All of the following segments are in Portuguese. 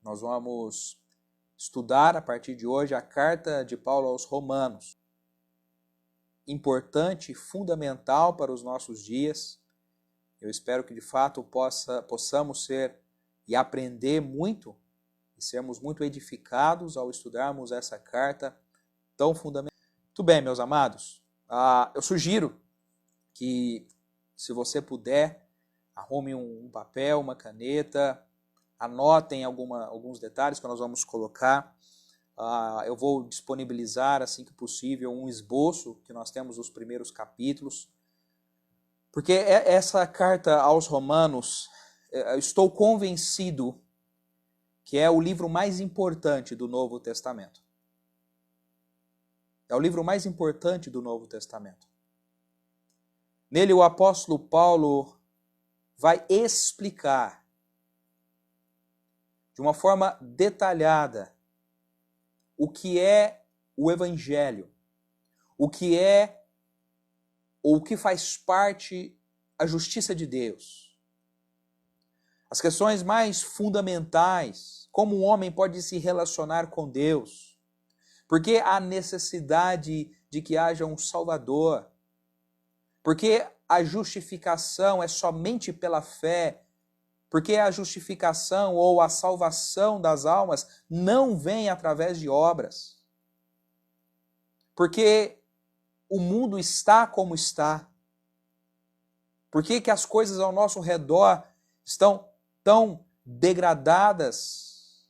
Nós vamos estudar a partir de hoje a carta de Paulo aos Romanos. Importante e fundamental para os nossos dias. Eu espero que de fato possamos ser e aprender muito e sermos muito edificados ao estudarmos essa carta tão fundamental. Muito bem, meus amados. Eu sugiro que, se você puder, arrume um papel, uma caneta, anotem alguns detalhes que nós vamos colocar. Eu vou disponibilizar, assim que possível, um esboço que nós temos dos primeiros capítulos. Porque essa carta aos Romanos, eu estou convencido que é o livro mais importante do Novo Testamento. É o livro mais importante do Novo Testamento. Nele o apóstolo Paulo vai explicar de uma forma detalhada o que é o Evangelho, o que é ou o que faz parte a justiça de Deus. As questões mais fundamentais, como um homem pode se relacionar com Deus, porque há necessidade de que haja um Salvador, porque a justificação é somente pela fé, porque a justificação ou a salvação das almas não vem através de obras. Porque o mundo está como está. Por que as coisas ao nosso redor estão tão degradadas,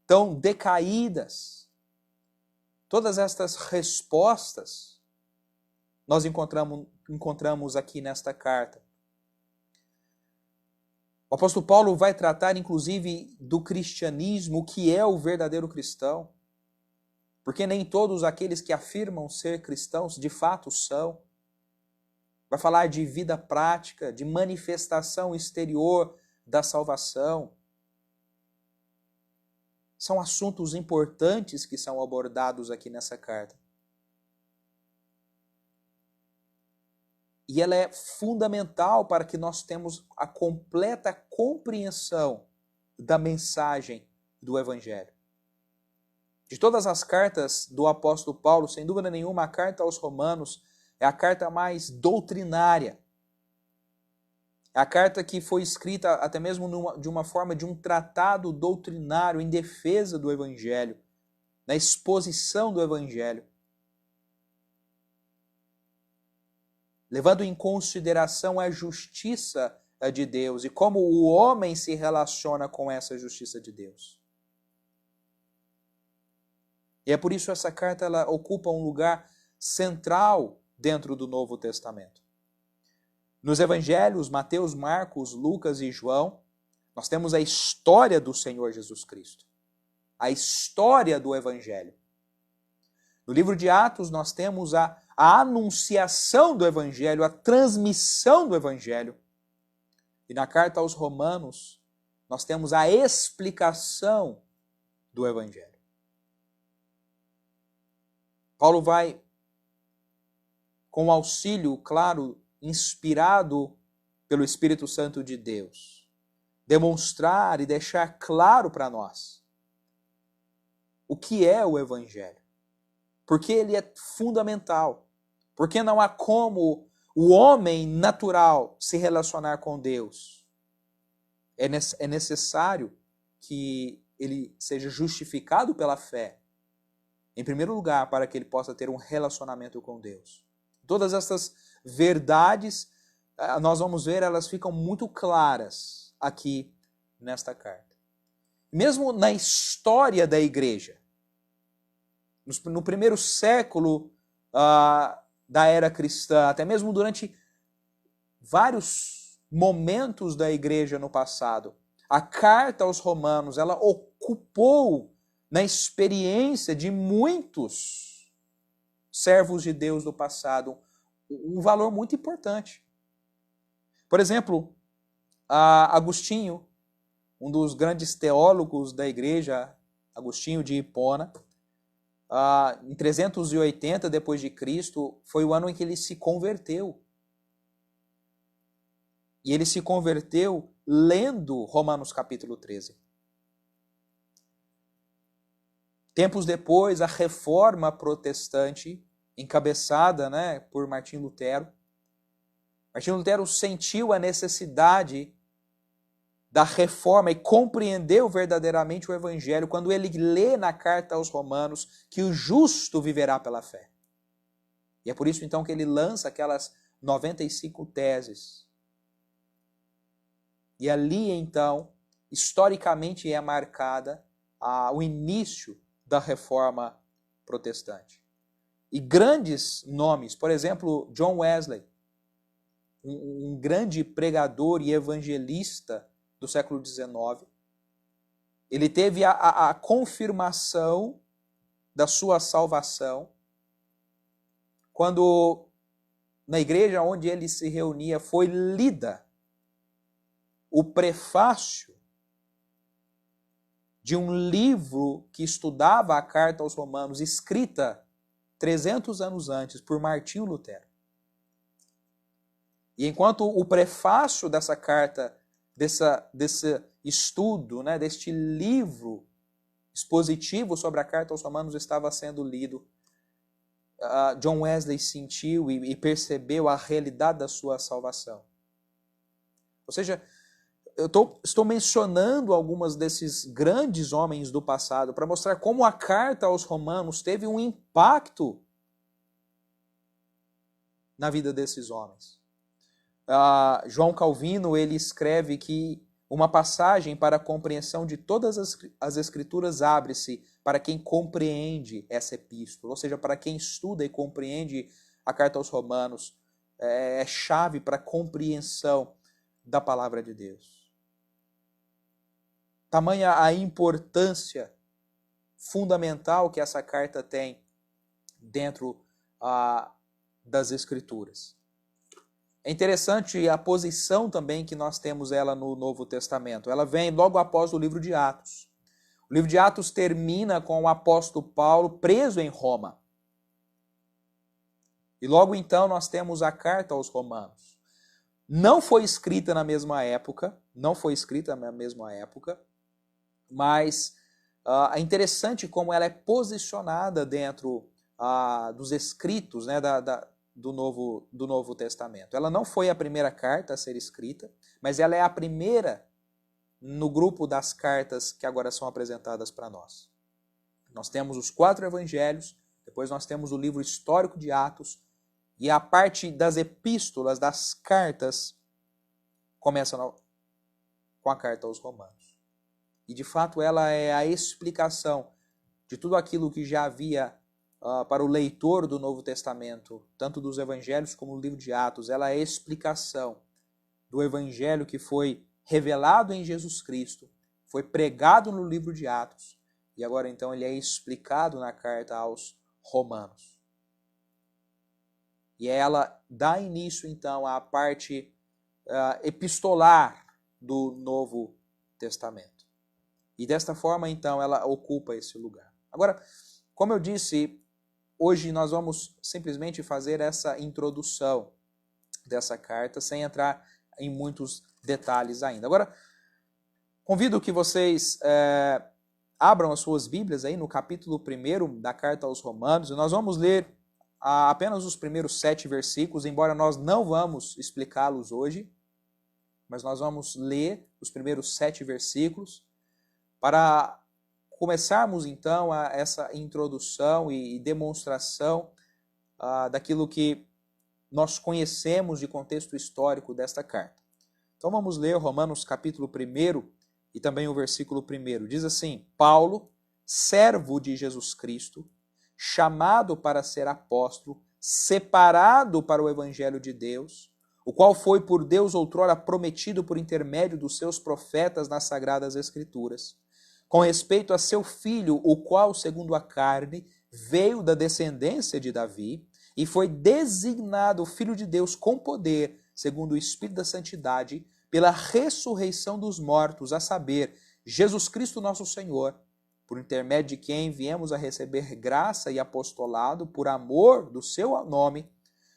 tão decaídas? Todas estas respostas nós encontramos aqui nesta carta. O apóstolo Paulo vai tratar, inclusive, do cristianismo, o que é o verdadeiro cristão. Porque nem todos aqueles que afirmam ser cristãos, de fato, são. Vai falar de vida prática, de manifestação exterior da salvação. São assuntos importantes que são abordados aqui nessa carta. E ela é fundamental para que nós tenhamos a completa compreensão da mensagem do Evangelho. De todas as cartas do apóstolo Paulo, sem dúvida nenhuma, a carta aos Romanos é a carta mais doutrinária. É a carta que foi escrita até mesmo de uma forma de um tratado doutrinário em defesa do Evangelho, na exposição do Evangelho. Levando em consideração a justiça de Deus e como o homem se relaciona com essa justiça de Deus. E é por isso essa carta ela ocupa um lugar central dentro do Novo Testamento. Nos evangelhos, Mateus, Marcos, Lucas e João, nós temos a história do Senhor Jesus Cristo. A história do Evangelho. No livro de Atos, nós temos a anunciação do Evangelho, a transmissão do Evangelho. E na carta aos Romanos, nós temos a explicação do Evangelho. Paulo vai, com auxílio, claro, inspirado pelo Espírito Santo de Deus, demonstrar e deixar claro para nós o que é o Evangelho. Porque ele é fundamental. Porque não há como o homem natural se relacionar com Deus. É necessário que ele seja justificado pela fé. Em primeiro lugar, para que ele possa ter um relacionamento com Deus. Todas essas verdades, nós vamos ver, elas ficam muito claras aqui nesta carta. Mesmo na história da igreja, no primeiro século da era cristã, até mesmo durante vários momentos da igreja no passado, a carta aos Romanos, ela ocupou na experiência de muitos servos de Deus do passado um valor muito importante. Por exemplo, Agostinho, um dos grandes teólogos da igreja, Agostinho de Hipona, em 380 depois de Cristo, foi o ano em que ele se converteu. E ele se converteu lendo Romanos capítulo 13. Tempos depois, a reforma protestante, encabeçada, né, por Martim Lutero. Martim Lutero sentiu a necessidade da reforma e compreendeu verdadeiramente o Evangelho quando ele lê na carta aos Romanos que o justo viverá pela fé. E é por isso então que ele lança aquelas 95 teses. E ali então, historicamente é marcada o início da reforma protestante. E grandes nomes, por exemplo, John Wesley, um grande pregador e evangelista do século XIX, ele teve a confirmação da sua salvação quando na igreja onde ele se reunia foi lida o prefácio de um livro que estudava a carta aos Romanos, escrita 300 anos antes por Martinho Lutero. E enquanto o prefácio dessa carta, desse estudo, né, deste livro expositivo sobre a carta aos Romanos estava sendo lido, John Wesley sentiu e percebeu a realidade da sua salvação. Ou seja, eu estou mencionando algumas desses grandes homens do passado para mostrar como a carta aos Romanos teve um impacto na vida desses homens. João Calvino ele escreve que uma passagem para a compreensão de todas as Escrituras abre-se para quem compreende essa epístola, ou seja, para quem estuda e compreende a carta aos Romanos, é chave para a compreensão da palavra de Deus. Tamanha a importância fundamental que essa carta tem dentro das Escrituras. É interessante a posição também que nós temos ela no Novo Testamento. Ela vem logo após o livro de Atos. O livro de Atos termina com o apóstolo Paulo preso em Roma. E logo então nós temos a carta aos Romanos. Não foi escrita na mesma época, mas é interessante como ela é posicionada dentro dos escritos, né, do Novo Testamento. Ela não foi a primeira carta a ser escrita, mas ela é a primeira no grupo das cartas que agora são apresentadas para nós. Nós temos os 4 evangelhos, depois nós temos o livro histórico de Atos, e a parte das epístolas, das cartas, começa com a carta aos Romanos. E de fato ela é a explicação de tudo aquilo que já havia para o leitor do Novo Testamento, tanto dos evangelhos como do livro de Atos. Ela é a explicação do evangelho que foi revelado em Jesus Cristo, foi pregado no livro de Atos, e agora então ele é explicado na carta aos Romanos. E ela dá início então à parte epistolar do Novo Testamento. E desta forma então ela ocupa esse lugar. Agora, como eu disse, hoje nós vamos simplesmente fazer essa introdução dessa carta, sem entrar em muitos detalhes ainda. Agora, convido que vocês abram as suas Bíblias aí no capítulo 1 da carta aos Romanos, e nós vamos ler apenas os primeiros 7 versículos, embora nós não vamos explicá-los hoje, mas nós vamos ler os primeiros 7 versículos para começarmos então essa introdução e demonstração daquilo que nós conhecemos de contexto histórico desta carta. Então vamos ler Romanos capítulo 1 e também o versículo 1. Diz assim: Paulo, servo de Jesus Cristo, chamado para ser apóstolo, separado para o evangelho de Deus, o qual foi por Deus outrora prometido por intermédio dos seus profetas nas sagradas Escrituras, com respeito a seu filho, o qual, segundo a carne, veio da descendência de Davi e foi designado Filho de Deus com poder, segundo o Espírito da Santidade, pela ressurreição dos mortos, a saber, Jesus Cristo nosso Senhor, por intermédio de quem viemos a receber graça e apostolado por amor do seu nome,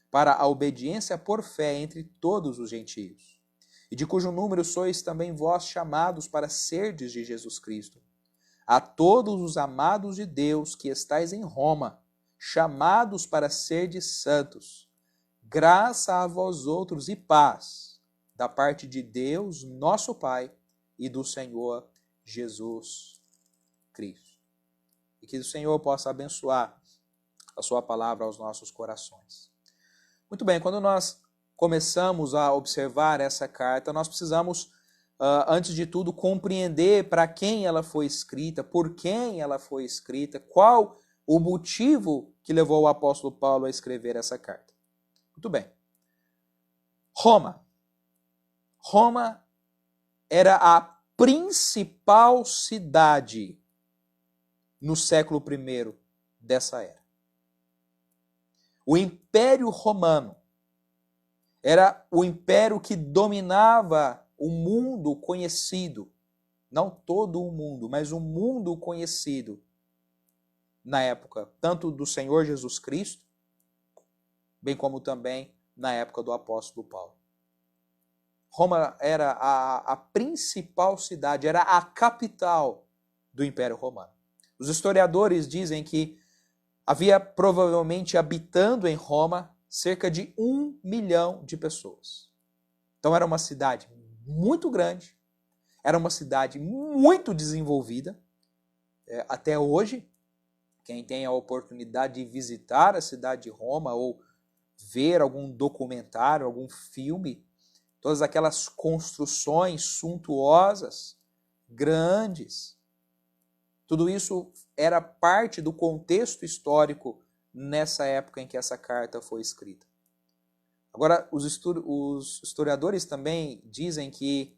para a obediência por fé entre todos os gentios, e de cujo número sois também vós chamados para serdes de Jesus Cristo, a todos os amados de Deus que estais em Roma, chamados para serdes santos, graça a vós outros e paz, da parte de Deus, nosso Pai, e do Senhor Jesus Cristo. E que o Senhor possa abençoar a sua palavra aos nossos corações. Muito bem, quando nós começamos a observar essa carta, nós precisamos, antes de tudo, compreender para quem ela foi escrita, por quem ela foi escrita, qual o motivo que levou o apóstolo Paulo a escrever essa carta. Muito bem. Roma. Roma era a principal cidade no século I dessa era. O Império Romano era o império que dominava o mundo conhecido, não todo o mundo, mas o mundo conhecido na época, tanto do Senhor Jesus Cristo, bem como também na época do apóstolo Paulo. Roma era a principal cidade, era a capital do Império Romano. Os historiadores dizem que havia provavelmente habitando em Roma cerca de 1 milhão de pessoas. Então era uma cidade muito grande, era uma cidade muito desenvolvida. Até hoje, quem tem a oportunidade de visitar a cidade de Roma ou ver algum documentário, algum filme, todas aquelas construções suntuosas, grandes, tudo isso era parte do contexto histórico nessa época em que essa carta foi escrita. Agora, os historiadores também dizem que,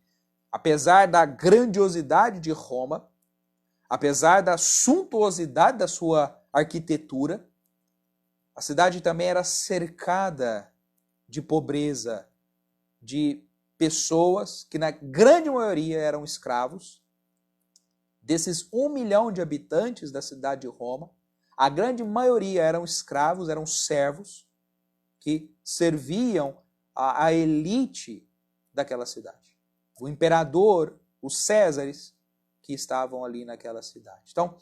apesar da grandiosidade de Roma, apesar da suntuosidade da sua arquitetura, a cidade também era cercada de pobreza, de pessoas que na grande maioria eram escravos. Desses 1 milhão de habitantes da cidade de Roma, a grande maioria eram escravos, eram servos que serviam a elite daquela cidade. O imperador, os Césares, que estavam ali naquela cidade. Então,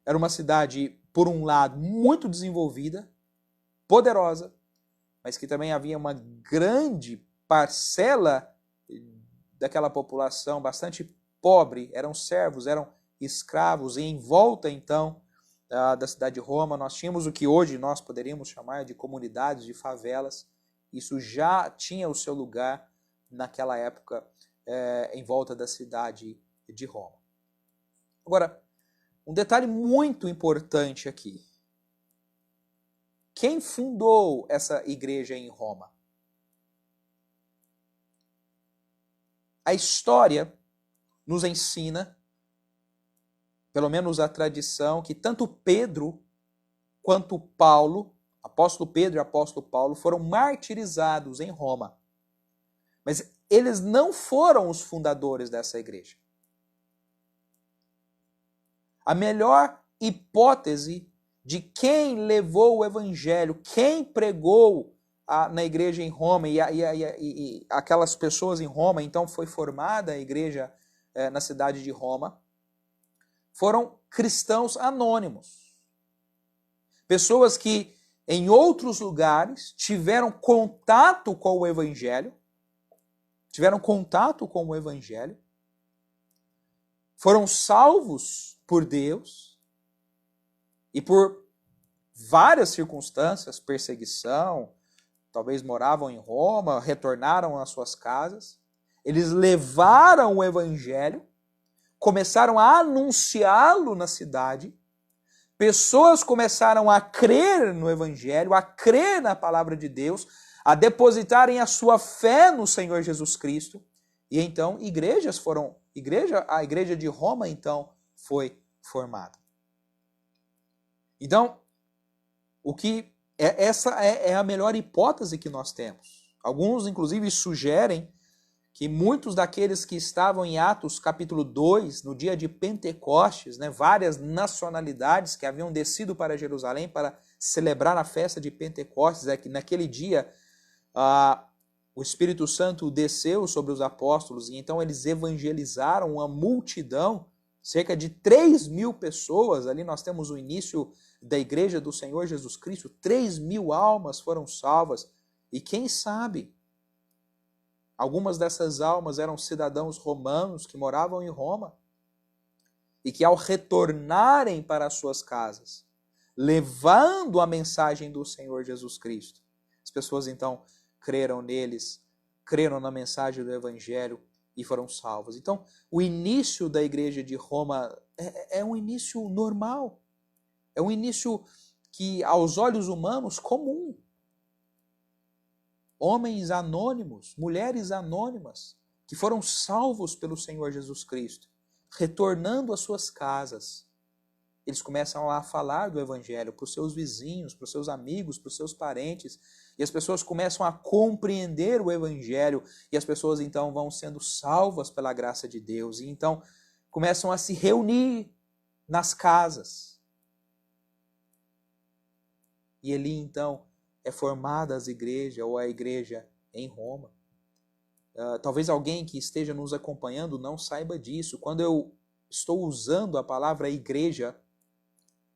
era uma cidade, por um lado, muito desenvolvida, poderosa, mas que também havia uma grande parcela daquela população bastante pobre, eram servos, eram escravos, e em volta, então, da cidade de Roma, nós tínhamos o que hoje nós poderíamos chamar de comunidades, de favelas. Isso já tinha o seu lugar naquela época em volta da cidade de Roma. Agora, um detalhe muito importante aqui. Quem fundou essa igreja em Roma? A história nos ensina, pelo menos a tradição, que tanto Pedro quanto Paulo, apóstolo Pedro e apóstolo Paulo, foram martirizados em Roma. Mas eles não foram os fundadores dessa igreja. A melhor hipótese de quem levou o evangelho, quem pregou na igreja em Roma e aquelas pessoas em Roma, então foi formada a igreja na cidade de Roma, foram cristãos anônimos. Pessoas que em outros lugares tiveram contato com o evangelho, foram salvos por Deus e por várias circunstâncias, perseguição, talvez moravam em Roma, retornaram às suas casas. Eles levaram o evangelho, começaram a anunciá-lo na cidade, pessoas começaram a crer no evangelho, a crer na palavra de Deus, a depositarem a sua fé no Senhor Jesus Cristo, e então a igreja de Roma então foi formada. Então, essa é a melhor hipótese que nós temos. Alguns, inclusive, sugerem que muitos daqueles que estavam em Atos capítulo 2, no dia de Pentecostes, várias nacionalidades que haviam descido para Jerusalém para celebrar a festa de Pentecostes, que naquele dia o Espírito Santo desceu sobre os apóstolos e então eles evangelizaram uma multidão Cerca de 3.000 pessoas, ali nós temos o início da igreja do Senhor Jesus Cristo, 3.000 almas foram salvas. E quem sabe, algumas dessas almas eram cidadãos romanos que moravam em Roma e que ao retornarem para as suas casas, levando a mensagem do Senhor Jesus Cristo, as pessoas então creram neles, creram na mensagem do Evangelho e foram salvos. Então, o início da igreja de Roma é um início normal. É um início que, aos olhos humanos, comum. Homens anônimos, mulheres anônimas, que foram salvos pelo Senhor Jesus Cristo, retornando às suas casas. Eles começam a falar do Evangelho para os seus vizinhos, para os seus amigos, para os seus parentes. E as pessoas começam a compreender o Evangelho. E as pessoas então vão sendo salvas pela graça de Deus. E então começam a se reunir nas casas. E ali então é formada as igrejas, ou a igreja em Roma. Talvez alguém que esteja nos acompanhando não saiba disso. Quando eu estou usando a palavra igreja,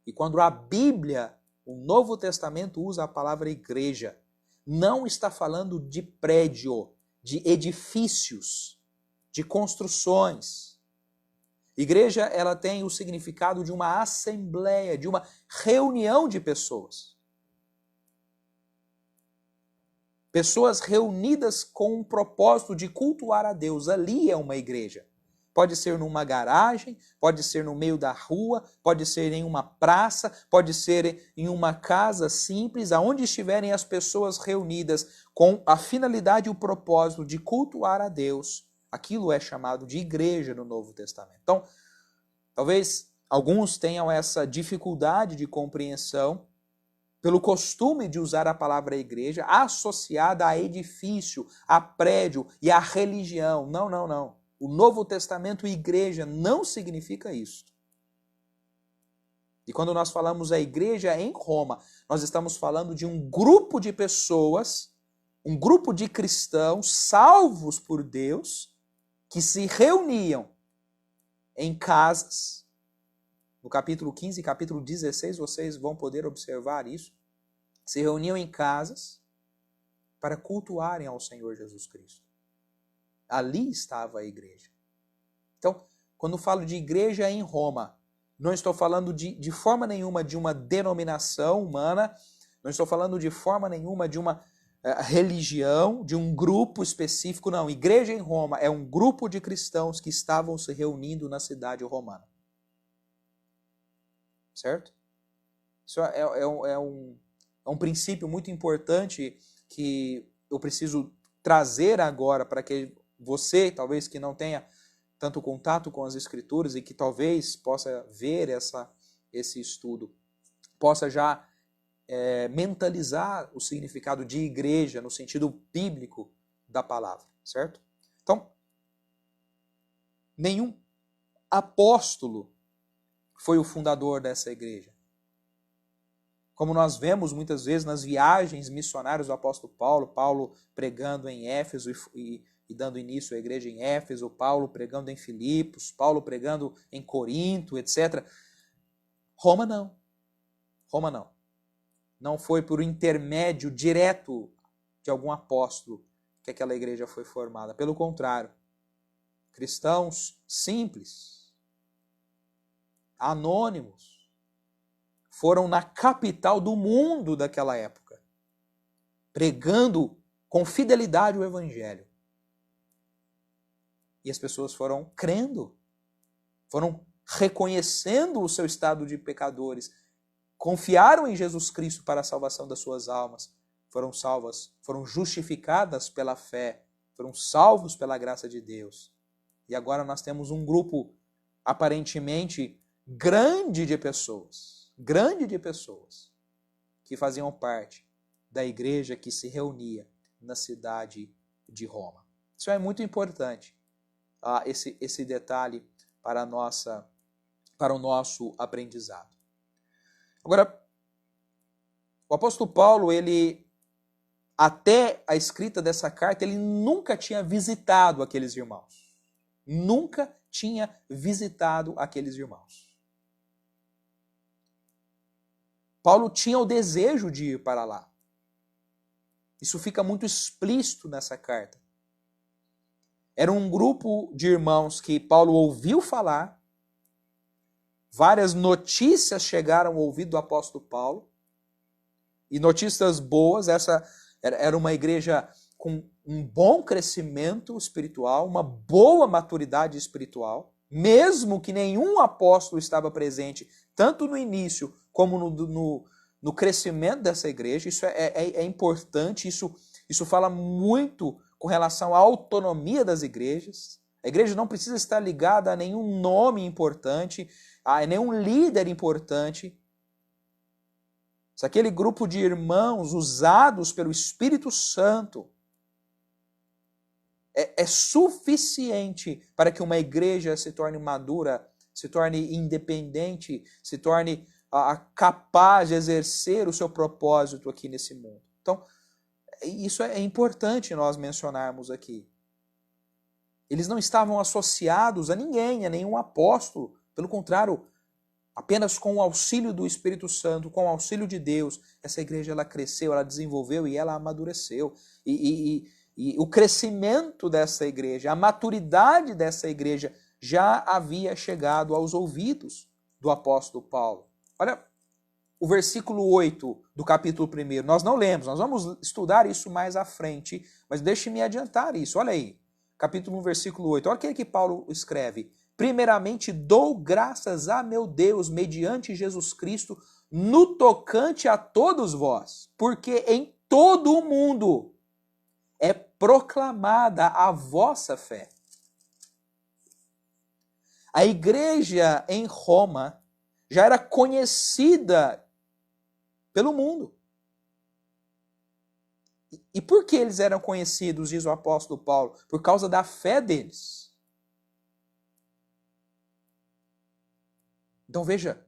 e quando a Bíblia, o Novo Testamento, usa a palavra igreja, não está falando de prédio, de edifícios, de construções. Igreja, ela tem o significado de uma assembleia, de uma reunião de pessoas. Pessoas reunidas com um propósito de cultuar a Deus. Ali é uma igreja. Pode ser numa garagem, pode ser no meio da rua, pode ser em uma praça, pode ser em uma casa simples, aonde estiverem as pessoas reunidas com a finalidade e o propósito de cultuar a Deus. Aquilo é chamado de igreja no Novo Testamento. Então, talvez alguns tenham essa dificuldade de compreensão pelo costume de usar a palavra igreja associada a edifício, a prédio e a religião. Não, não, não. O Novo Testamento, igreja, não significa isso. E quando nós falamos a igreja em Roma, nós estamos falando de um grupo de pessoas, um grupo de cristãos salvos por Deus, que se reuniam em casas. No capítulo 15 e capítulo 16, vocês vão poder observar isso. Se reuniam em casas para cultuarem ao Senhor Jesus Cristo. Ali estava a igreja. Então, quando falo de igreja em Roma, não estou falando de forma nenhuma de uma denominação humana, não estou falando de forma nenhuma de uma religião, de um grupo específico, não. Igreja em Roma é um grupo de cristãos que estavam se reunindo na cidade romana. Certo? Isso é um princípio muito importante que eu preciso trazer agora para que você, talvez que não tenha tanto contato com as Escrituras e que talvez possa ver esse estudo, possa já mentalizar o significado de igreja no sentido bíblico da palavra, certo? Então, nenhum apóstolo foi o fundador dessa igreja. Como nós vemos muitas vezes nas viagens missionárias do apóstolo Paulo pregando em Éfeso e dando início à igreja em Éfeso, Paulo pregando em Filipos, Paulo pregando em Corinto, etc. Roma não. Roma não. Não foi por intermédio direto de algum apóstolo que aquela igreja foi formada. Pelo contrário, cristãos simples, anônimos, foram na capital do mundo daquela época, pregando com fidelidade o Evangelho. E as pessoas foram crendo, foram reconhecendo o seu estado de pecadores, confiaram em Jesus Cristo para a salvação das suas almas, foram salvas, foram justificadas pela fé, foram salvos pela graça de Deus. E agora nós temos um grupo aparentemente grande de pessoas que faziam parte da igreja que se reunia na cidade de Roma. Isso é muito importante, esse detalhe para o nosso aprendizado. Agora, o apóstolo Paulo, até a escrita dessa carta, ele nunca tinha visitado aqueles irmãos. Nunca tinha visitado aqueles irmãos. Paulo tinha o desejo de ir para lá. Isso fica muito explícito nessa carta. Era um grupo de irmãos que Paulo ouviu falar, várias notícias chegaram ao ouvido do apóstolo Paulo, e notícias boas. Essa era uma igreja com um bom crescimento espiritual, uma boa maturidade espiritual, mesmo que nenhum apóstolo estava presente, tanto no início como no crescimento dessa igreja. Isso é importante, isso fala muito com relação à autonomia das igrejas. A igreja não precisa estar ligada a nenhum nome importante, a nenhum líder importante. Se aquele grupo de irmãos usados pelo Espírito Santo é suficiente para que uma igreja se torne madura, se torne independente, se torne capaz de exercer o seu propósito aqui nesse mundo. Então, isso é importante nós mencionarmos aqui. Eles não estavam associados a ninguém, a nenhum apóstolo. Pelo contrário, apenas com o auxílio do Espírito Santo, com o auxílio de Deus, essa igreja ela cresceu, ela desenvolveu e ela amadureceu. E o crescimento dessa igreja, a maturidade dessa igreja já havia chegado aos ouvidos do apóstolo Paulo. Olha o versículo 8 do capítulo 1. Nós não lemos, nós vamos estudar isso mais à frente, mas deixe-me adiantar isso. Olha aí, capítulo 1, versículo 8. Olha o que Paulo escreve. Primeiramente, dou graças a meu Deus, mediante Jesus Cristo, no tocante a todos vós, porque em todo o mundo é proclamada a vossa fé. A igreja em Roma já era conhecida pelo mundo. E por que eles eram conhecidos, diz o apóstolo Paulo? Por causa da fé deles. Então veja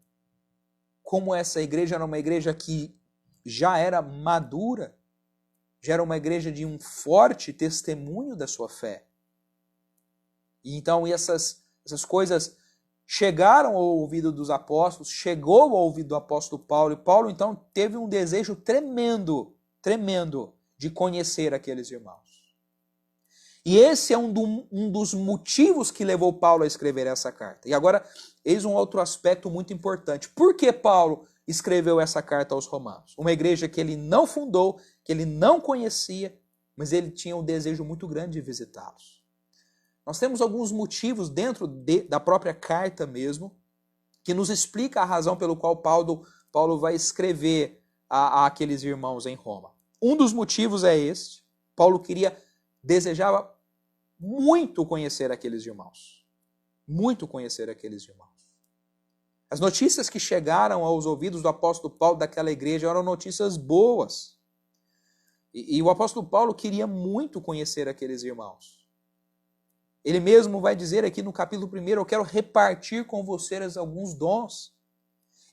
como essa igreja era uma igreja que já era madura, já era uma igreja de um forte testemunho da sua fé. E então essas coisas chegaram ao ouvido dos apóstolos, chegou ao ouvido do apóstolo Paulo, e Paulo então teve um desejo tremendo de conhecer aqueles irmãos. E esse é um dos motivos que levou Paulo a escrever essa carta. E agora, eis um outro aspecto muito importante. Por que Paulo escreveu essa carta aos romanos? Uma igreja que ele não fundou, que ele não conhecia, mas ele tinha um desejo muito grande de visitá-los. Nós temos alguns motivos dentro da própria carta mesmo, que nos explica a razão pelo qual Paulo vai escrever àqueles irmãos em Roma. Um dos motivos é este. Paulo desejava muito conhecer aqueles irmãos. Muito conhecer aqueles irmãos. As notícias que chegaram aos ouvidos do apóstolo Paulo daquela igreja eram notícias boas. E o apóstolo Paulo queria muito conhecer aqueles irmãos. Ele mesmo vai dizer aqui no capítulo 1, eu quero repartir com vocês alguns dons.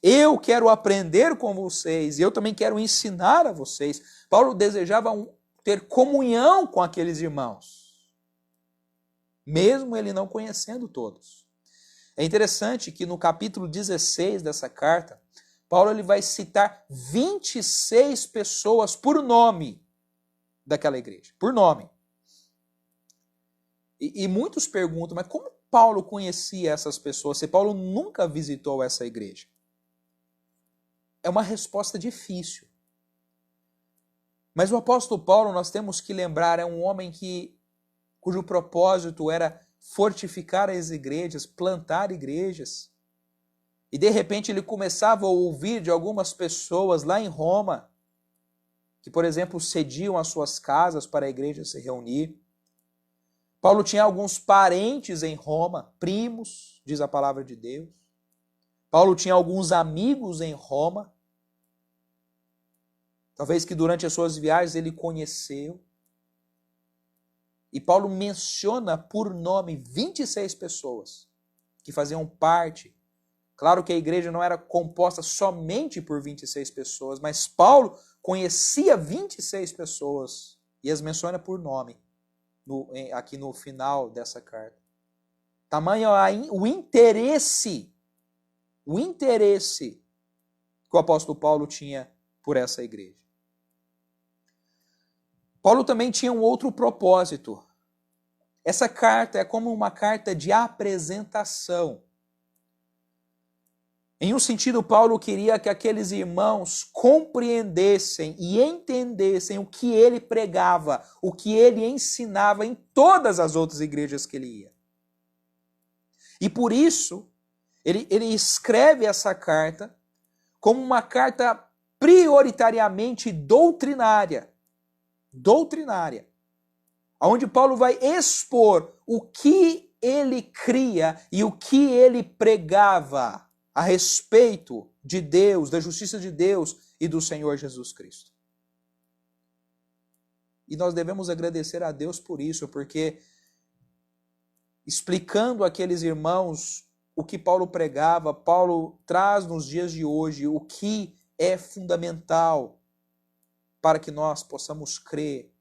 Eu quero aprender com vocês, e eu também quero ensinar a vocês. Paulo desejava ter comunhão com aqueles irmãos, mesmo ele não conhecendo todos. É interessante que no capítulo 16 dessa carta, Paulo ele vai citar 26 pessoas por nome daquela igreja, por nome. E muitos perguntam, mas como Paulo conhecia essas pessoas se Paulo nunca visitou essa igreja? É uma resposta difícil. Mas o apóstolo Paulo, nós temos que lembrar, é um homem cujo propósito era fortificar as igrejas, plantar igrejas. E de repente ele começava a ouvir de algumas pessoas lá em Roma, que, por exemplo, cediam as suas casas para a igreja se reunir. Paulo tinha alguns parentes em Roma, primos, diz a palavra de Deus. Paulo tinha alguns amigos em Roma, talvez que durante as suas viagens ele conheceu. E Paulo menciona por nome 26 pessoas que faziam parte. Claro que a igreja não era composta somente por 26 pessoas, mas Paulo conhecia 26 pessoas e as menciona por nome aqui no final dessa carta. Tamanho o interesse que o apóstolo Paulo tinha por essa igreja. Paulo também tinha um outro propósito. Essa carta é como uma carta de apresentação. Em um sentido, Paulo queria que aqueles irmãos compreendessem e entendessem o que ele pregava, o que ele ensinava em todas as outras igrejas que ele ia. E por isso, ele escreve essa carta como uma carta prioritariamente doutrinária. Onde Paulo vai expor o que ele cria e o que ele pregava a respeito de Deus, da justiça de Deus e do Senhor Jesus Cristo. E nós devemos agradecer a Deus por isso, porque explicando àqueles irmãos o que Paulo pregava, Paulo traz nos dias de hoje o que é fundamental para que nós possamos crer.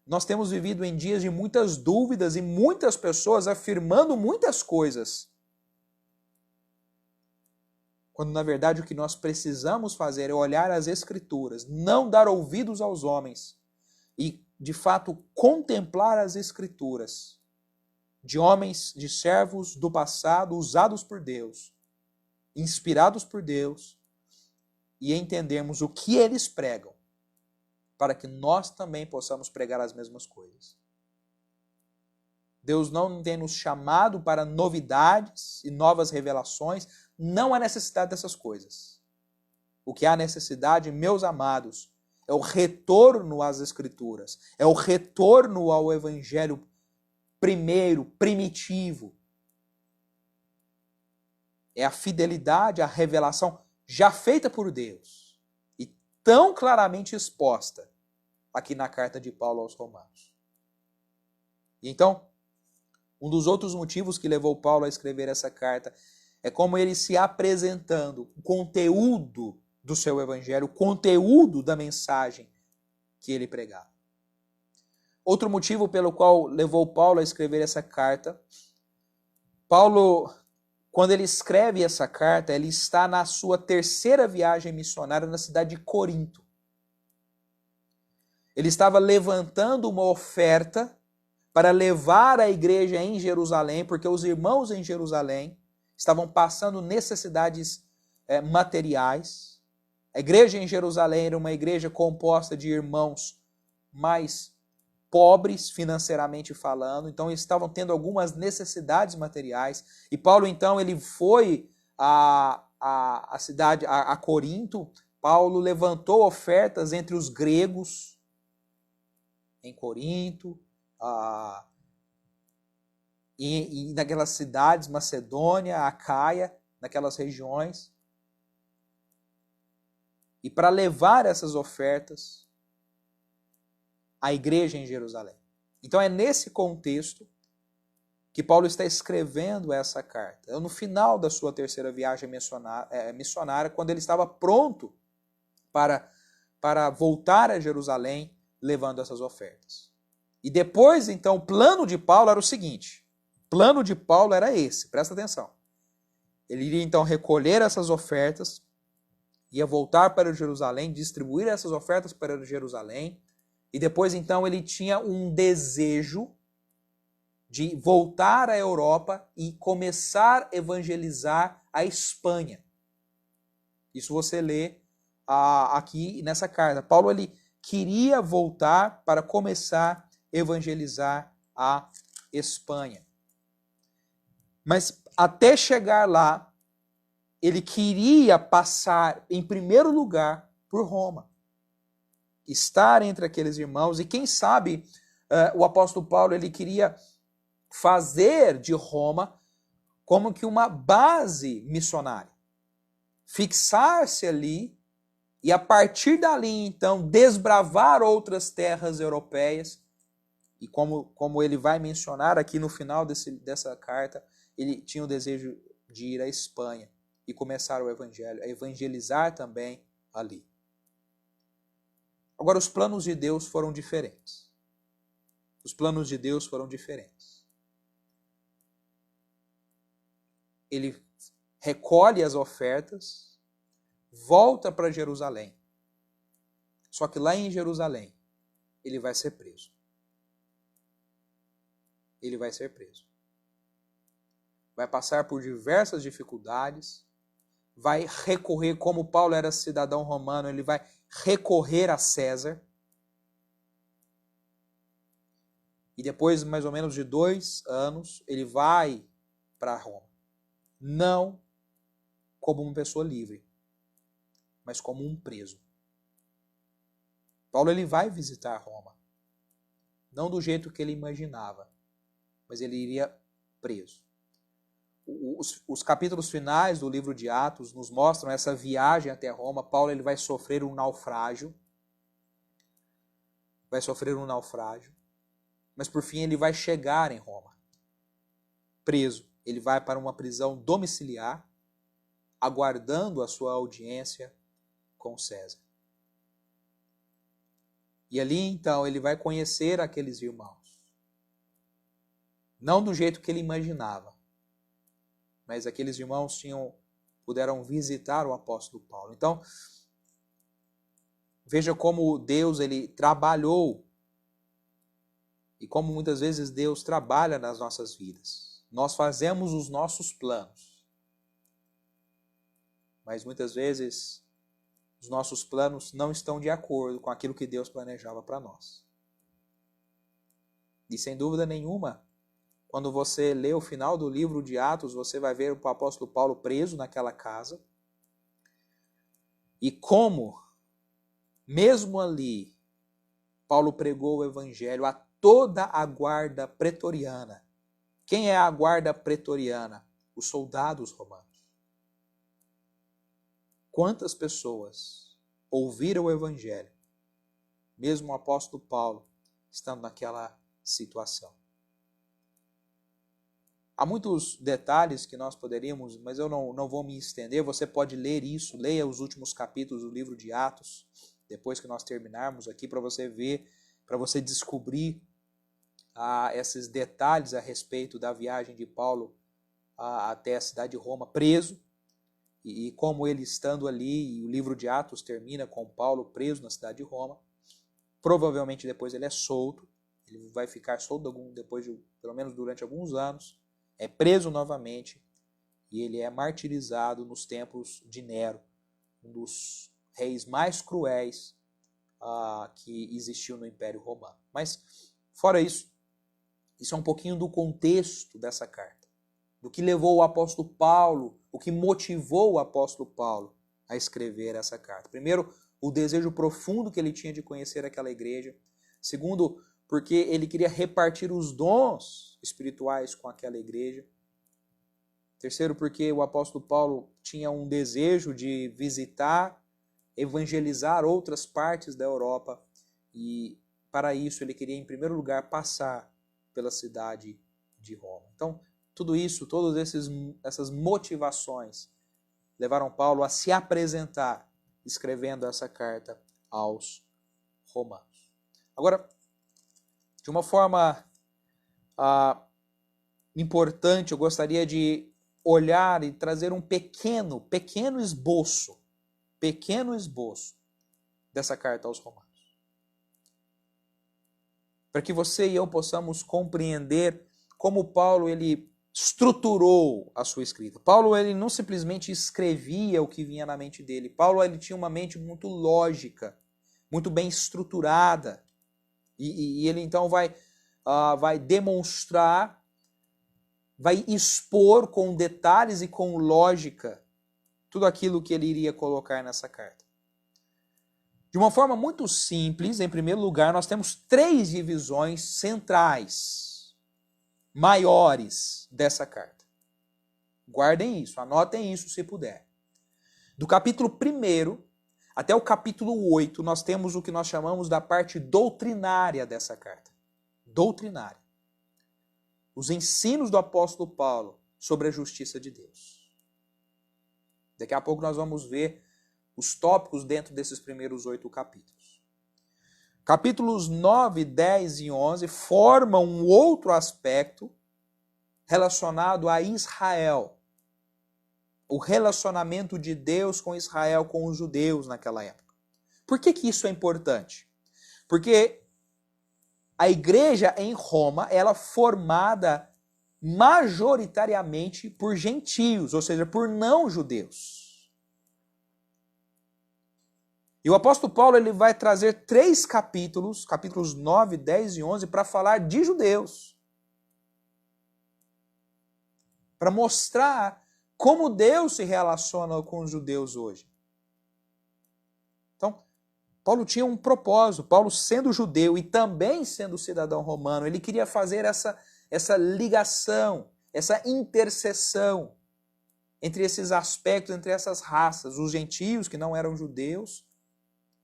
Nós temos vivido em dias de muitas dúvidas e muitas pessoas afirmando muitas coisas. Quando, na verdade, o que nós precisamos fazer é olhar as Escrituras, não dar ouvidos aos homens e, de fato, contemplar as Escrituras de homens, de servos do passado, usados por Deus, inspirados por Deus, e entendermos o que eles pregam, para que nós também possamos pregar as mesmas coisas. Deus não tem nos chamado para novidades e novas revelações. Não há necessidade dessas coisas. O que há necessidade, meus amados, é o retorno às Escrituras. É o retorno ao Evangelho primeiro, primitivo. É a fidelidade, a revelação já feita por Deus e tão claramente exposta aqui na carta de Paulo aos Romanos. E então, um dos outros motivos que levou Paulo a escrever essa carta é como ele se apresentando, o conteúdo do seu evangelho, o conteúdo da mensagem que ele pregava. Outro motivo pelo qual levou Paulo a escrever essa carta, Paulo, quando ele escreve essa carta, ele está na sua terceira viagem missionária na cidade de Corinto. Ele estava levantando uma oferta para levar a igreja em Jerusalém, porque os irmãos em Jerusalém estavam passando necessidades materiais. A igreja em Jerusalém era uma igreja composta de irmãos mais pobres financeiramente falando, então eles estavam tendo algumas necessidades materiais. E Paulo, então, ele foi à cidade, a Corinto. Paulo levantou ofertas entre os gregos em Corinto, e naquelas cidades, Macedônia, Acaia, naquelas regiões. E para levar essas ofertas à igreja em Jerusalém. Então é nesse contexto que Paulo está escrevendo essa carta. No final da sua terceira viagem missionária, quando ele estava pronto para voltar a Jerusalém, levando essas ofertas. E depois, então, o plano de Paulo era o seguinte. O plano de Paulo era esse, presta atenção. Ele iria, então, recolher essas ofertas, ia voltar para Jerusalém, distribuir essas ofertas para Jerusalém, e depois, então, ele tinha um desejo de voltar à Europa e começar a evangelizar a Espanha. Isso você lê aqui nessa carta. Paulo, ele queria voltar para começar a evangelizar a Espanha. Mas até chegar lá, ele queria passar, em primeiro lugar, por Roma. Estar entre aqueles irmãos, e quem sabe o apóstolo Paulo ele queria fazer de Roma como que uma base missionária. Fixar-se ali e a partir dali, então, desbravar outras terras europeias. E como ele vai mencionar aqui no final dessa carta, ele tinha o desejo de ir à Espanha e começar o evangelho, a evangelizar também ali. Agora, os planos de Deus foram diferentes. Os planos de Deus foram diferentes. ele recolhe as ofertas, volta para Jerusalém. Só que lá em Jerusalém, ele vai ser preso. Ele vai ser preso. Vai passar por diversas dificuldades, vai recorrer, como Paulo era cidadão romano, ele vai recorrer a César. E depois, mais ou menos de 2 anos, ele vai para Roma. Não como uma pessoa livre, mas como um preso. Paulo ele vai visitar Roma. Não do jeito que ele imaginava, mas ele iria preso. Os capítulos finais do livro de Atos nos mostram essa viagem até Roma. Paulo ele vai sofrer um naufrágio. Mas por fim ele vai chegar em Roma. Preso. Ele vai para uma prisão domiciliar, aguardando a sua audiência com César. E ali então ele vai conhecer aqueles irmãos. Não do jeito que ele imaginava, mas aqueles irmãos puderam visitar o apóstolo Paulo. Então, veja como Deus ele trabalhou e como muitas vezes Deus trabalha nas nossas vidas. Nós fazemos os nossos planos, mas muitas vezes os nossos planos não estão de acordo com aquilo que Deus planejava para nós. E sem dúvida nenhuma, quando você lê o final do livro de Atos, você vai ver o apóstolo Paulo preso naquela casa. E como, mesmo ali, Paulo pregou o evangelho a toda a guarda pretoriana. Quem é a guarda pretoriana? Os soldados romanos. Quantas pessoas ouviram o evangelho, mesmo o apóstolo Paulo estando naquela situação? Há muitos detalhes que nós poderíamos, mas eu não vou me estender. Você pode ler isso, leia os últimos capítulos do livro de Atos, depois que nós terminarmos aqui, para você ver, para você descobrir esses detalhes a respeito da viagem de Paulo até a cidade de Roma, preso, e como ele estando ali, e o livro de Atos termina com Paulo preso na cidade de Roma. Provavelmente depois ele é solto, ele vai ficar solto depois pelo menos durante alguns anos, é preso novamente e ele é martirizado nos tempos de Nero, um dos reis mais cruéis que existiu no Império Romano. Mas, fora isso é um pouquinho do contexto dessa carta, do que levou o apóstolo Paulo, o que motivou o apóstolo Paulo a escrever essa carta. Primeiro, o desejo profundo que ele tinha de conhecer aquela igreja. Segundo, porque ele queria repartir os dons espirituais com aquela igreja. Terceiro, porque o apóstolo Paulo tinha um desejo de visitar, evangelizar outras partes da Europa, e para isso ele queria, em primeiro lugar, passar pela cidade de Roma. Então, tudo isso, todas essas motivações levaram Paulo a se apresentar escrevendo essa carta aos romanos. Agora, de uma forma importante, eu gostaria de olhar e trazer um pequeno esboço dessa carta aos romanos. Para que você e eu possamos compreender como Paulo ele estruturou a sua escrita. Paulo ele não simplesmente escrevia o que vinha na mente dele. Paulo ele tinha uma mente muito lógica, muito bem estruturada. E ele então vai demonstrar, vai expor com detalhes e com lógica tudo aquilo que ele iria colocar nessa carta. De uma forma muito simples, em primeiro lugar, nós temos 3 divisões centrais, maiores dessa carta. Guardem isso, anotem isso se puder. Do capítulo 1 até o capítulo 8, nós temos o que nós chamamos da parte doutrinária dessa carta. Doutrinária. Os ensinos do apóstolo Paulo sobre a justiça de Deus. Daqui a pouco nós vamos ver os tópicos dentro desses primeiros 8 capítulos. Capítulos 9, 10 e 11 formam um outro aspecto relacionado a Israel. o relacionamento de Deus com Israel, com os judeus naquela época. Por que isso é importante? Porque a igreja em Roma, ela é formada majoritariamente por gentios, ou seja, por não-judeus. E o apóstolo Paulo ele vai trazer 3 capítulos, capítulos 9, 10 e 11, para falar de judeus. Para mostrar como Deus se relaciona com os judeus hoje. Então, Paulo tinha um propósito. Paulo, sendo judeu e também sendo cidadão romano, ele queria fazer essa ligação, essa interseção entre esses aspectos, entre essas raças, os gentios que não eram judeus,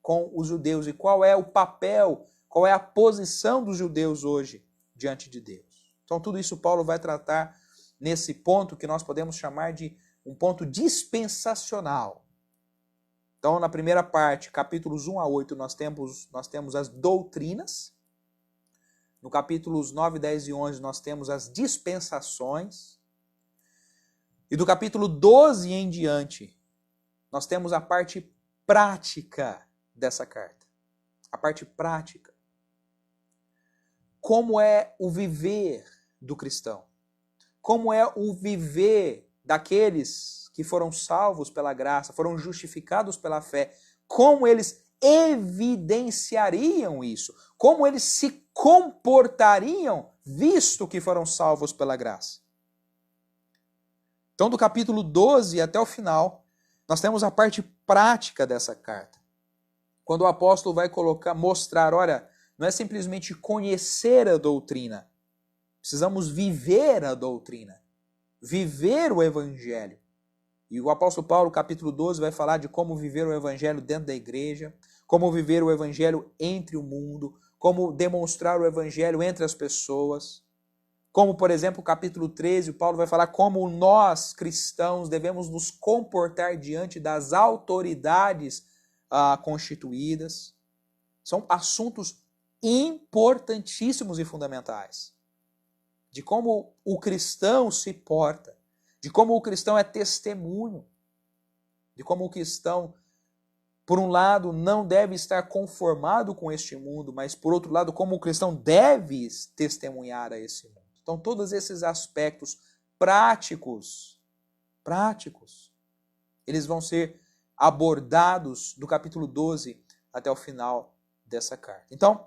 com os judeus. E qual é o papel, qual é a posição dos judeus hoje diante de Deus. Então, tudo isso Paulo vai tratar nesse ponto que nós podemos chamar de um ponto dispensacional. Então, na primeira parte, capítulos 1 a 8, nós temos as doutrinas. No capítulos 9, 10 e 11, nós temos as dispensações. E do capítulo 12 em diante, nós temos a parte prática dessa carta. A parte prática. Como é o viver do cristão? Como é o viver daqueles que foram salvos pela graça, foram justificados pela fé? Como eles evidenciariam isso? Como eles se comportariam, visto que foram salvos pela graça? Então, do capítulo 12 até o final, nós temos a parte prática dessa carta. Quando o apóstolo vai mostrar, olha, não é simplesmente conhecer a doutrina, precisamos viver a doutrina, viver o evangelho. E o apóstolo Paulo, capítulo 12, vai falar de como viver o evangelho dentro da igreja, como viver o evangelho entre o mundo, como demonstrar o evangelho entre as pessoas. Como, por exemplo, o capítulo 13, o Paulo vai falar como nós, cristãos, devemos nos comportar diante das autoridades constituídas. São assuntos importantíssimos e fundamentais. De como o cristão se porta, de como o cristão é testemunho, de como o cristão, por um lado, não deve estar conformado com este mundo, mas, por outro lado, como o cristão deve testemunhar a esse mundo. Então, todos esses aspectos práticos, eles vão ser abordados do capítulo 12 até o final dessa carta. Então,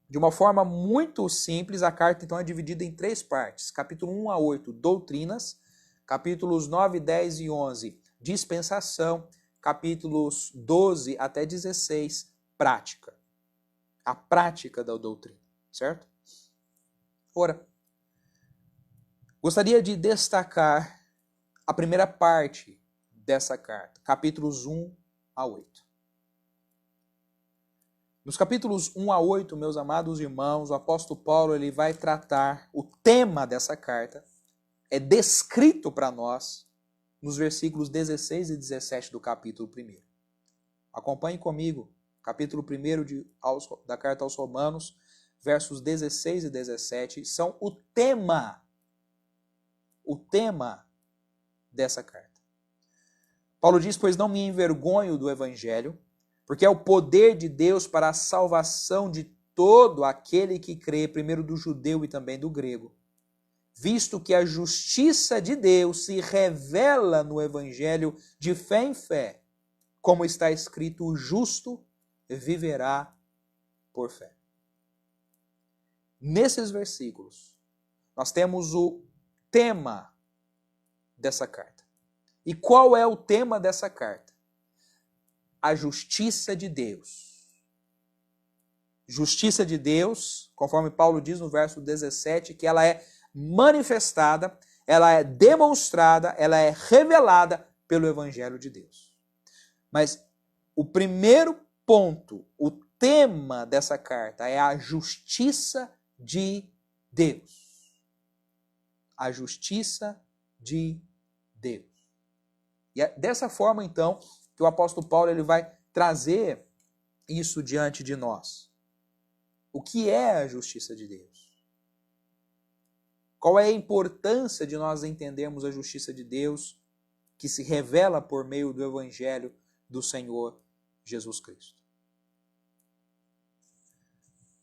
de uma forma muito simples, a carta então é dividida em 3 partes. Capítulo 1 a 8, doutrinas. Capítulos 9, 10 e 11, dispensação. Capítulos 12 até 16, prática. A prática da doutrina, certo? Ora, gostaria de destacar a primeira parte dessa carta, capítulos 1 a 8. Nos capítulos 1 a 8, meus amados irmãos, o apóstolo Paulo ele vai tratar o tema dessa carta, é descrito para nós nos versículos 16 e 17 do capítulo 1. Acompanhe comigo, capítulo 1 da carta aos Romanos, versos 16 e 17, são o tema dessa carta. Paulo diz, pois não me envergonho do evangelho, porque é o poder de Deus para a salvação de todo aquele que crê, primeiro do judeu e também do grego. Visto que a justiça de Deus se revela no evangelho de fé em fé, como está escrito, o justo viverá por fé. Nesses versículos, nós temos o tema dessa carta. E qual é o tema dessa carta? A justiça de Deus. Justiça de Deus, conforme Paulo diz no verso 17, que ela é manifestada, ela é demonstrada, ela é revelada pelo Evangelho de Deus. Mas o primeiro ponto, o tema dessa carta é a justiça de Deus. A justiça de Deus. E é dessa forma, então, que o apóstolo Paulo ele vai trazer isso diante de nós. O que é a justiça de Deus? Qual é a importância de nós entendermos a justiça de Deus que se revela por meio do Evangelho do Senhor Jesus Cristo.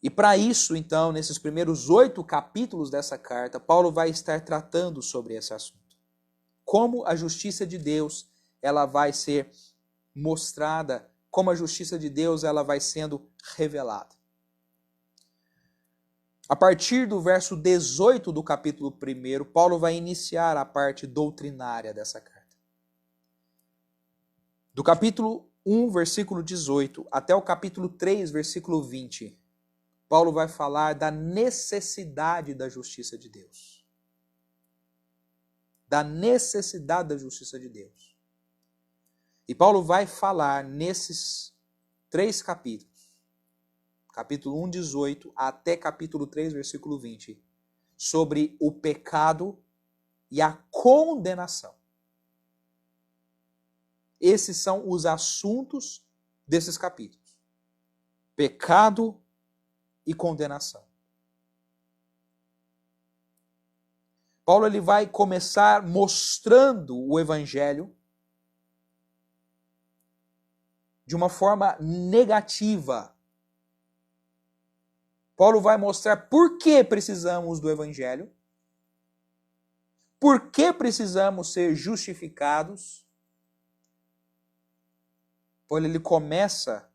E para isso, então, nesses primeiros 8 capítulos dessa carta, Paulo vai estar tratando sobre esse assunto. Como a justiça de Deus ela vai ser mostrada, como a justiça de Deus ela vai sendo revelada. A partir do verso 18 do capítulo 1, Paulo vai iniciar a parte doutrinária dessa carta. Do capítulo 1, versículo 18, até o capítulo 3, versículo 20, Paulo vai falar da necessidade da justiça de Deus. Da necessidade da justiça de Deus. E Paulo vai falar nesses 3 capítulos, capítulo 1, 18, até capítulo 3, versículo 20, sobre o pecado e a condenação. Esses são os assuntos desses capítulos. Pecado e condenação. Paulo ele vai começar mostrando o Evangelho de uma forma negativa. Paulo vai mostrar por que precisamos do Evangelho, por que precisamos ser justificados. Paulo ele começa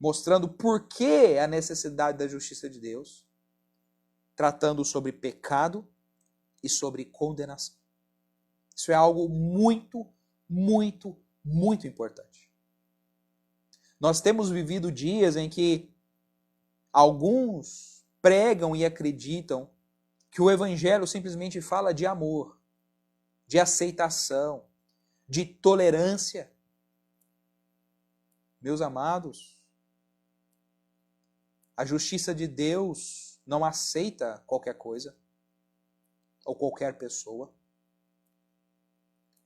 mostrando por que a necessidade da justiça de Deus, tratando sobre pecado e sobre condenação. Isso é algo muito, muito, muito importante. Nós temos vivido dias em que alguns pregam e acreditam que o Evangelho simplesmente fala de amor, de aceitação, de tolerância. Meus amados, a justiça de Deus não aceita qualquer coisa ou qualquer pessoa.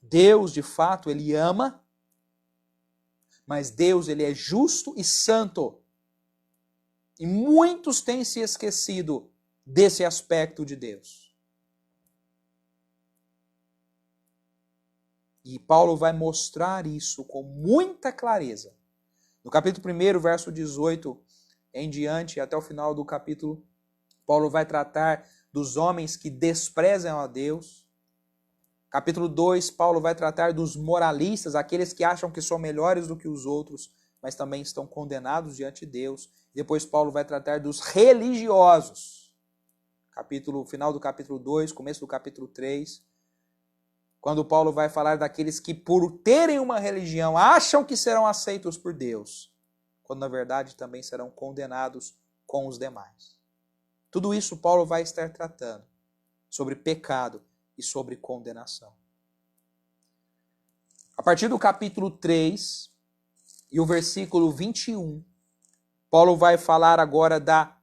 Deus, de fato, ele ama, mas Deus, ele é justo e santo. E muitos têm se esquecido desse aspecto de Deus. E Paulo vai mostrar isso com muita clareza. No capítulo 1, verso 18 em diante, até o final do capítulo, Paulo vai tratar dos homens que desprezam a Deus. Capítulo 2, Paulo vai tratar dos moralistas, aqueles que acham que são melhores do que os outros, mas também estão condenados diante de Deus. Depois Paulo vai tratar dos religiosos. Final do capítulo 2, começo do capítulo 3. Quando Paulo vai falar daqueles que, por terem uma religião, acham que serão aceitos por Deus, quando na verdade também serão condenados com os demais. Tudo isso Paulo vai estar tratando sobre pecado e sobre condenação. A partir do capítulo 3 e o versículo 21, Paulo vai falar agora da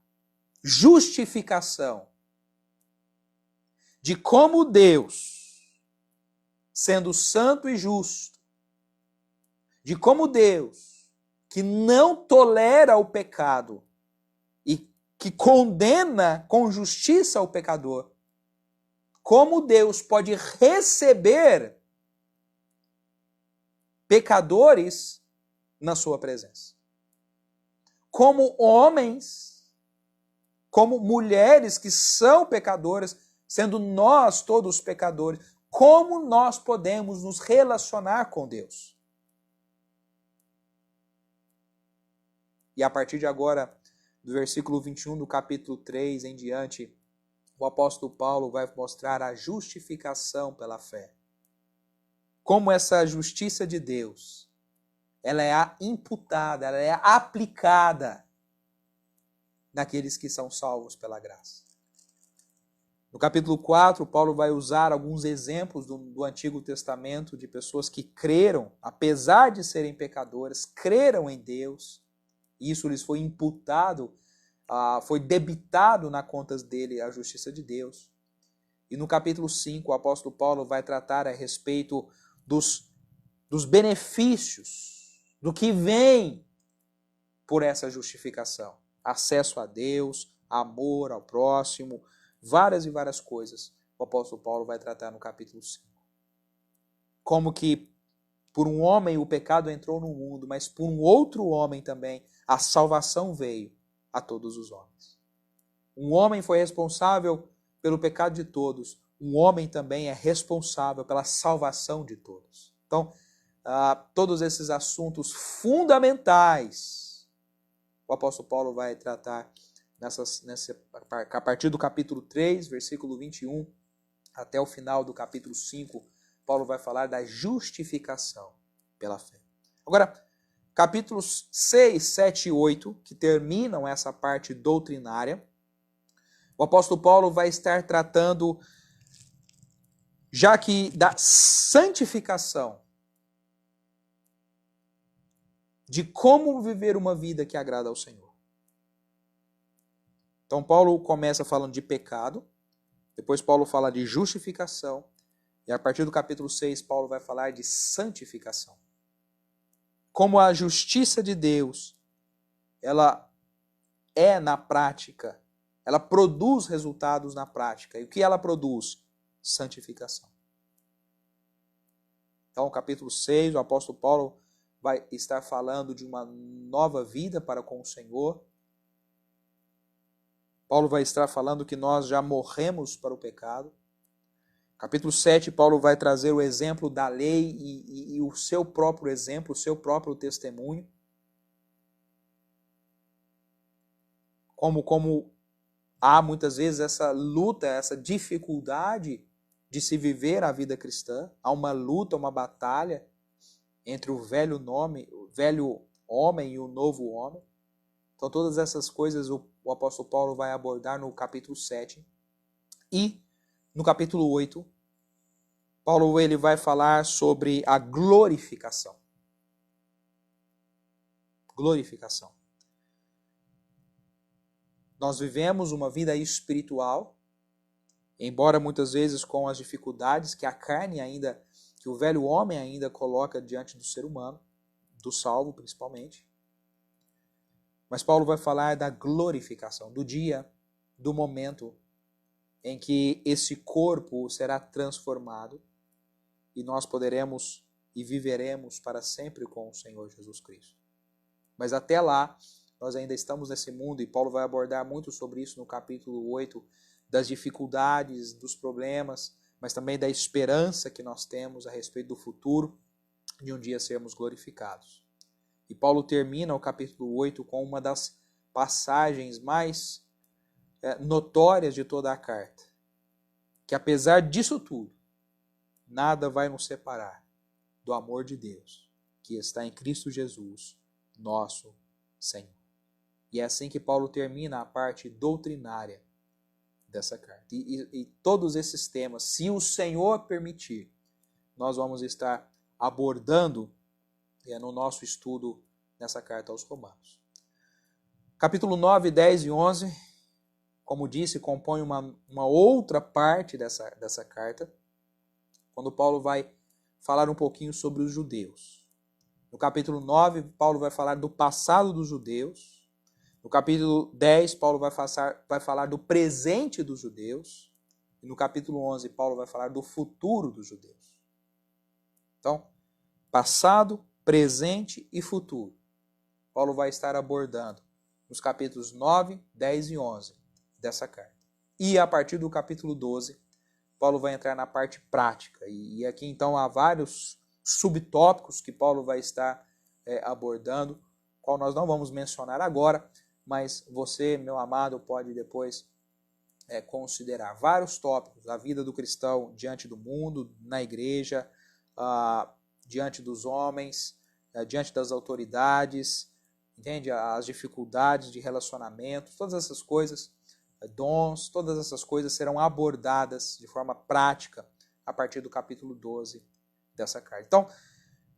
justificação, de como Deus, sendo santo e justo, de como Deus, que não tolera o pecado e que condena com justiça o pecador, como Deus pode receber pecadores na sua presença. Como homens, como mulheres que são pecadoras, sendo nós todos pecadores, como nós podemos nos relacionar com Deus? E a partir de agora, do versículo 21 do capítulo 3 em diante, o apóstolo Paulo vai mostrar a justificação pela fé. Como essa justiça de Deus, ela é imputada, ela é aplicada naqueles que são salvos pela graça. No capítulo 4, Paulo vai usar alguns exemplos do Antigo Testamento de pessoas que creram, apesar de serem pecadoras, creram em Deus. Isso lhes foi imputado, foi debitado nas contas dele a justiça de Deus. E no capítulo 5, o apóstolo Paulo vai tratar a respeito dos benefícios, do que vem por essa justificação. Acesso a Deus, amor ao próximo, várias e várias coisas o apóstolo Paulo vai tratar no capítulo 5. como que por um homem o pecado entrou no mundo, mas por um outro homem também a salvação veio a todos os homens. Um homem foi responsável pelo pecado de todos, um homem também é responsável pela salvação de todos. Então, todos esses assuntos fundamentais o apóstolo Paulo vai tratar a partir do capítulo 3, versículo 21, até o final do capítulo 5, Paulo vai falar da justificação pela fé. Agora, capítulos 6, 7 e 8, que terminam essa parte doutrinária, o apóstolo Paulo vai estar tratando, já que da santificação, de como viver uma vida que agrada ao Senhor. Então, Paulo começa falando de pecado, depois Paulo fala de justificação, e a partir do capítulo 6, Paulo vai falar de santificação. Como a justiça de Deus, ela é na prática, ela produz resultados na prática. E o que ela produz? Santificação. Então, capítulo 6, o apóstolo Paulo vai estar falando de uma nova vida para com o Senhor. Paulo vai estar falando que nós já morremos para o pecado. Capítulo 7, Paulo vai trazer o exemplo da lei e o seu próprio exemplo, o seu próprio testemunho. Como há muitas vezes essa luta, essa dificuldade de se viver a vida cristã. Há uma luta, uma batalha entre o velho homem e o novo homem. Então todas essas coisas o apóstolo Paulo vai abordar no capítulo 7. E no capítulo 8, Paulo ele vai falar sobre a glorificação. Glorificação. Nós vivemos uma vida espiritual, embora muitas vezes com as dificuldades que a carne ainda, que o velho homem ainda coloca diante do ser humano, do salvo principalmente. Mas Paulo vai falar da glorificação, do dia, do momento em que esse corpo será transformado e nós poderemos e viveremos para sempre com o Senhor Jesus Cristo. Mas até lá, nós ainda estamos nesse mundo e Paulo vai abordar muito sobre isso no capítulo 8, das dificuldades, dos problemas, mas também da esperança que nós temos a respeito do futuro de um dia sermos glorificados. E Paulo termina o capítulo 8 com uma das passagens mais notórias de toda a carta. Que apesar disso tudo, nada vai nos separar do amor de Deus, que está em Cristo Jesus, nosso Senhor. E é assim que Paulo termina a parte doutrinária dessa carta. E todos esses temas, se o Senhor permitir, nós vamos estar abordando no nosso estudo nessa carta aos Romanos. Capítulo 9, 10 e 11, como disse, compõe uma outra parte dessa carta, quando Paulo vai falar um pouquinho sobre os judeus. No capítulo 9, Paulo vai falar do passado dos judeus. No capítulo 10, Paulo vai falar do presente dos judeus. E no capítulo 11, Paulo vai falar do futuro dos judeus. Então, passado, presente e futuro. Paulo vai estar abordando nos capítulos 9, 10 e 11 dessa carta. E a partir do capítulo 12, Paulo vai entrar na parte prática. E aqui então há vários subtópicos que Paulo vai estar abordando, qual nós não vamos mencionar agora, mas você, meu amado, pode depois considerar vários tópicos da vida do cristão diante do mundo, na igreja, diante dos homens, diante das autoridades, entende? As dificuldades de relacionamento, todas essas coisas, dons, todas essas coisas serão abordadas de forma prática a partir do capítulo 12 dessa carta. Então,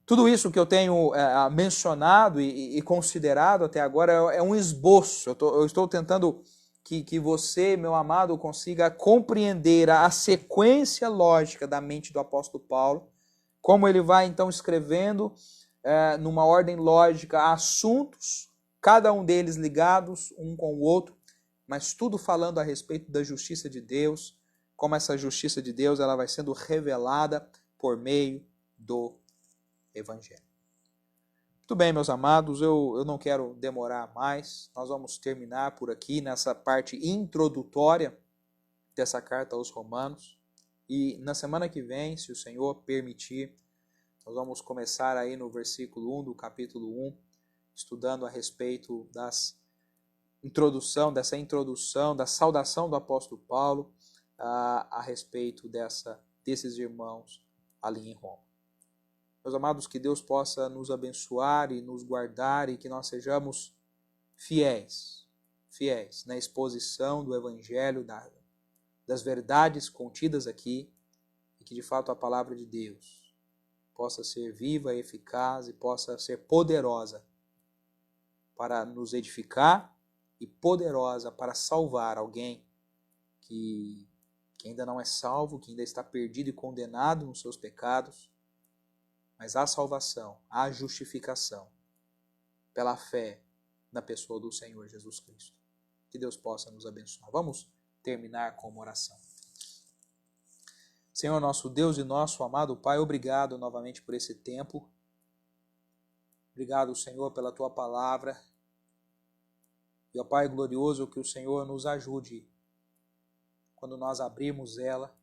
tudo isso que eu tenho mencionado e considerado até agora é um esboço. Eu estou tentando que você, meu amado, consiga compreender a sequência lógica da mente do apóstolo Paulo, como ele vai então escrevendo numa ordem lógica assuntos, cada um deles ligados um com o outro, mas tudo falando a respeito da justiça de Deus, como essa justiça de Deus ela vai sendo revelada por meio do Evangelho. Muito bem, meus amados, eu não quero demorar mais, nós vamos terminar por aqui nessa parte introdutória dessa carta aos Romanos, e na semana que vem, se o Senhor permitir, nós vamos começar aí no versículo 1 do capítulo 1, estudando a respeito dessa introdução, da saudação do apóstolo Paulo a respeito desses irmãos ali em Roma. Meus amados, que Deus possa nos abençoar e nos guardar e que nós sejamos fiéis na exposição do Evangelho, das verdades contidas aqui, e que de fato a palavra de Deus possa ser viva, eficaz e possa ser poderosa para nos edificar e poderosa para salvar alguém que ainda não é salvo, que ainda está perdido e condenado nos seus pecados. Mas há salvação, há justificação pela fé na pessoa do Senhor Jesus Cristo. Que Deus possa nos abençoar. Vamos terminar com uma oração. Senhor, nosso Deus e nosso amado Pai, obrigado novamente por esse tempo. Obrigado, Senhor, pela Tua palavra. E, ó Pai glorioso, que o Senhor nos ajude quando nós abrirmos ela,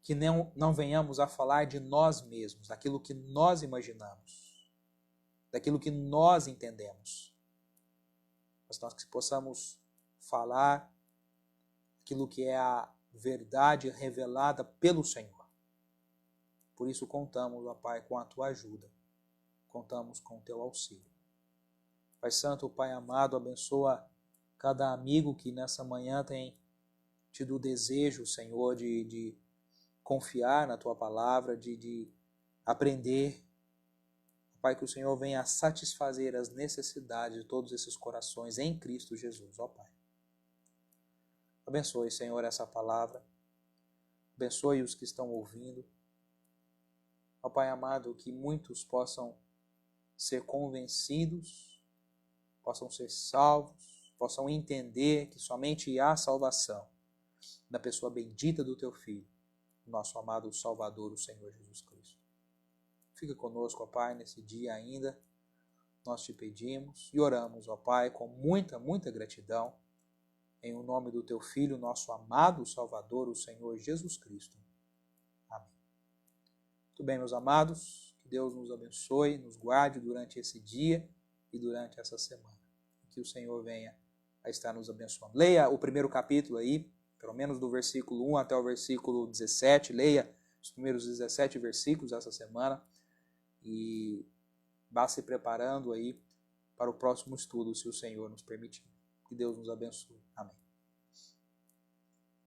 que não venhamos a falar de nós mesmos, daquilo que nós imaginamos, daquilo que nós entendemos, mas nós que possamos falar aquilo que é a verdade revelada pelo Senhor. Por isso contamos, ó Pai, com a Tua ajuda, contamos com o Teu auxílio. Pai Santo, Pai amado, abençoa cada amigo que nessa manhã tem tido o desejo, Senhor, de confiar na Tua palavra, de aprender. Pai, que o Senhor venha satisfazer as necessidades de todos esses corações em Cristo Jesus, ó Pai. Abençoe, Senhor, essa palavra. Abençoe os que estão ouvindo. Ó Pai amado, que muitos possam ser convencidos, possam ser salvos, possam entender que somente há salvação na pessoa bendita do Teu Filho, nosso amado Salvador, o Senhor Jesus Cristo. Fica conosco, ó Pai, nesse dia ainda. Nós te pedimos e oramos, ó Pai, com muita, muita gratidão, em o nome do Teu Filho, nosso amado Salvador, o Senhor Jesus Cristo. Amém. Muito bem, meus amados, que Deus nos abençoe, nos guarde durante esse dia e durante essa semana. Que o Senhor venha a estar nos abençoando. Leia o primeiro capítulo aí, pelo menos do versículo 1 até o versículo 17, leia os primeiros 17 versículos dessa semana e vá se preparando aí para o próximo estudo, se o Senhor nos permitir. Que Deus nos abençoe. Amém.